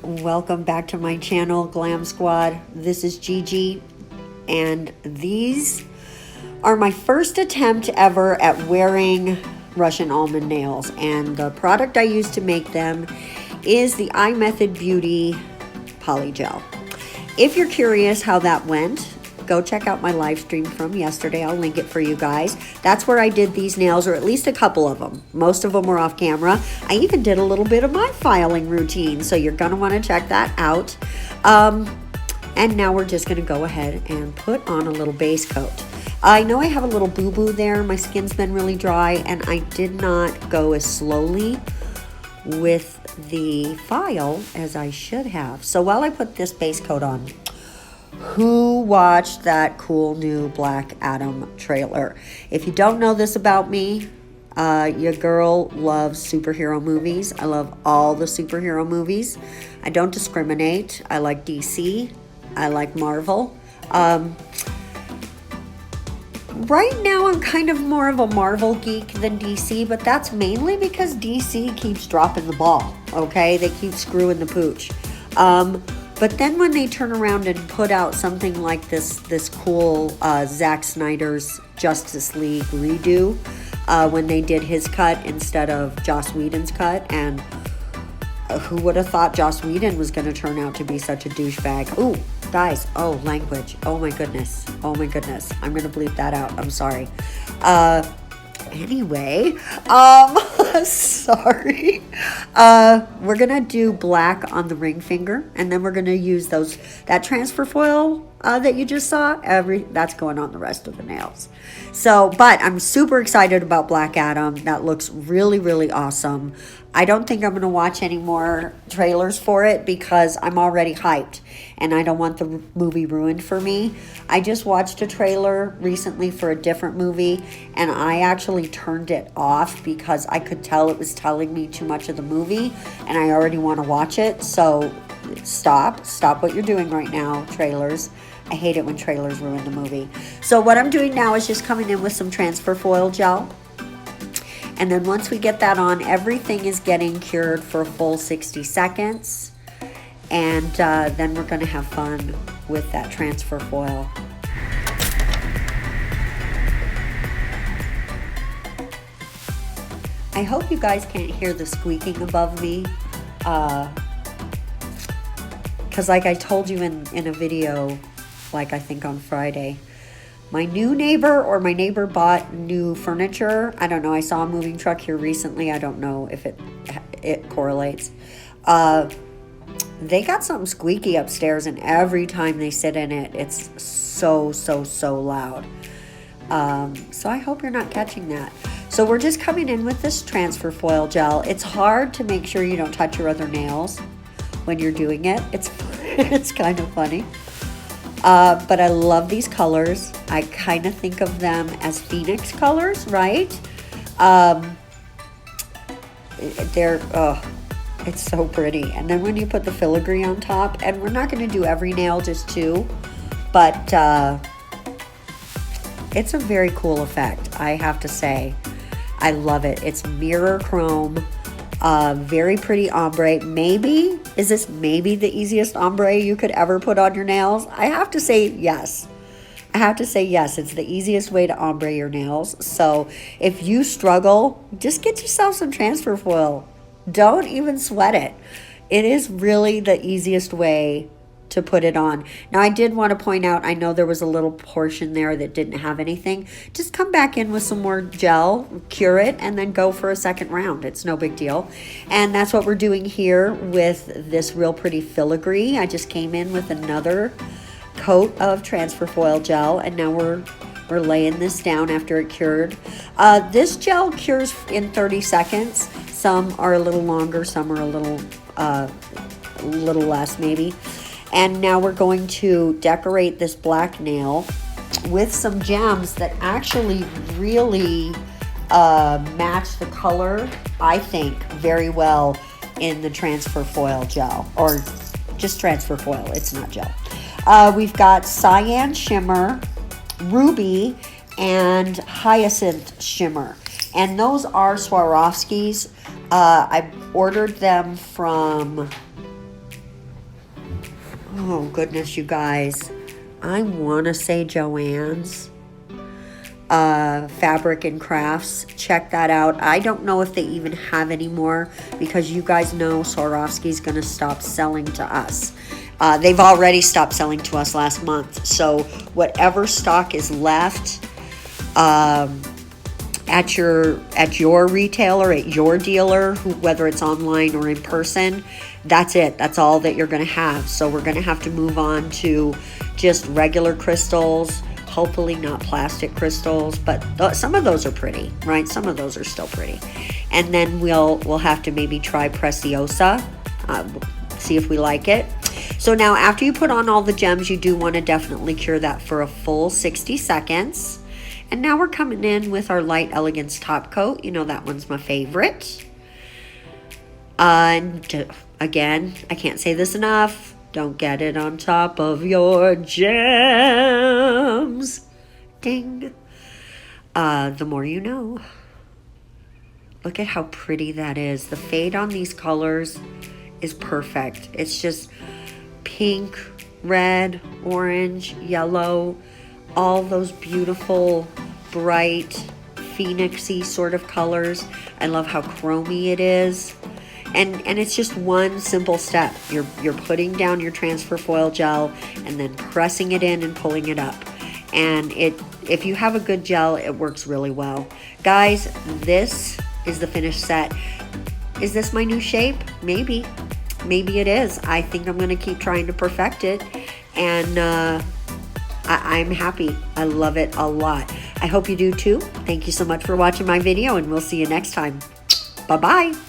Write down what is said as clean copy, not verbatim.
Welcome back to my channel, Glam Squad. This is Gigi, and these are my first attempt ever at wearing Russian almond nails, and the product I use to make them is the IMethod Beauty Polygel. If you're curious how that went, go check out my live stream from yesterday. I'll link it for you guys. That's where I did these nails, or at least a couple of them. Most of them were off camera. I even did a little bit of my filing routine, so you're gonna wanna check that out. And now we're just gonna go ahead and put on a little base coat. I know I have a little boo-boo there. My skin's been really dry, and I did not go as slowly with the file as I should have. So while I put this base coat on, who watched that cool new Black Adam trailer? If you don't know this about me, your girl loves superhero movies. I love all the superhero movies. I don't discriminate. I like DC. I like Marvel. Right now I'm kind of more of a Marvel geek than DC, but that's mainly because DC keeps dropping the ball, okay? They keep screwing the pooch. But then when they turn around and put out something like this cool Zack Snyder's Justice League redo, when they did his cut instead of Joss Whedon's cut, and who would have thought Joss Whedon was going to turn out to be such a douchebag? Ooh, guys, oh, language. Oh my goodness. Oh my goodness. I'm going to bleep that out. I'm sorry. Anyway, sorry. We're gonna do black on the ring finger, and then we're gonna use that transfer foil that you just saw. That's going on the rest of the nails. So, but I'm super excited about Black Adam. That looks really, really awesome. I don't think I'm gonna watch any more trailers for it because I'm already hyped, and I don't want the movie ruined for me. I just watched a trailer recently for a different movie, and I actually turned it off because I could tell it was telling me too much of the movie, and I already want to watch it. So stop what you're doing right now, trailers. I hate it when trailers ruin the movie. So what I'm doing now is just coming in with some transfer foil gel. And then once we get that on, everything is getting cured for a full 60 seconds. And then we're going to have fun with that transfer foil. I hope you guys can't hear the squeaking above me. Because like I told you in a video, like I think on Friday, my neighbor bought new furniture. I don't know. I saw a moving truck here recently. I don't know if it correlates. They got something squeaky upstairs, and every time they sit in it, it's so loud. So I hope you're not catching that. So we're just coming in with this transfer foil gel. It's hard to make sure you don't touch your other nails when you're doing it. It's kind of funny. But I love these colors. I kind of think of them as Phoenix colors, right? It's so pretty. And then when you put the filigree on top, and we're not going to do every nail, just two, but it's a very cool effect, I have to say. I love it. It's mirror chrome. Very pretty ombre. Is this maybe the easiest ombre you could ever put on your nails? I have to say yes. It's the easiest way to ombre your nails. So if you struggle, just get yourself some transfer foil. Don't even sweat it. It is really the easiest way to put it on. Now, I did want to point out, I know there was a little portion there that didn't have anything. Just come back in with some more gel, cure it, and then go for a second round. It's no big deal. And that's what we're doing here with this real pretty filigree. I just came in with another coat of transfer foil gel, and now we're laying this down after it cured. This gel cures in 30 seconds. Some are a little longer, some are a little less maybe. And now we're going to decorate this black nail with some gems that actually really match the color, I think, very well in the transfer foil gel, or just transfer foil. It's not gel. We've got cyan shimmer, ruby, and hyacinth shimmer. And those are Swarovskis. I ordered them from, oh goodness, you guys, I want to say Joann's Fabric and Crafts. Check that out. I don't know if they even have any more, because you guys know Swarovski's going to stop selling to us. They've already stopped selling to us last month. So whatever stock is left at your retailer, at your dealer, whether it's online or in person, that's it. That's all that you're going to have. So we're going to have to move on to just regular crystals. Hopefully not plastic crystals, but some of those are pretty, right? Some of those are still pretty. And then we'll have to maybe try Preciosa, see if we like it. So now after you put on all the gems, you do want to definitely cure that for a full 60 seconds. And now we're coming in with our light Elegance top coat. You know, that one's my favorite. And again, I can't say this enough. Don't get it on top of your gems. Ding. The more you know. Look at how pretty that is. The fade on these colors is perfect. It's just pink, red, orange, yellow, all those beautiful, bright, phoenixy sort of colors. I love how chromy it is. And it's just one simple step. You're putting down your transfer foil gel and then pressing it in and pulling it up. And if you have a good gel, it works really well. Guys, this is the finished set. Is this my new shape? Maybe. Maybe it is. I think I'm going to keep trying to perfect it. And I'm happy. I love it a lot. I hope you do too. Thank you so much for watching my video, and we'll see you next time. Bye-bye.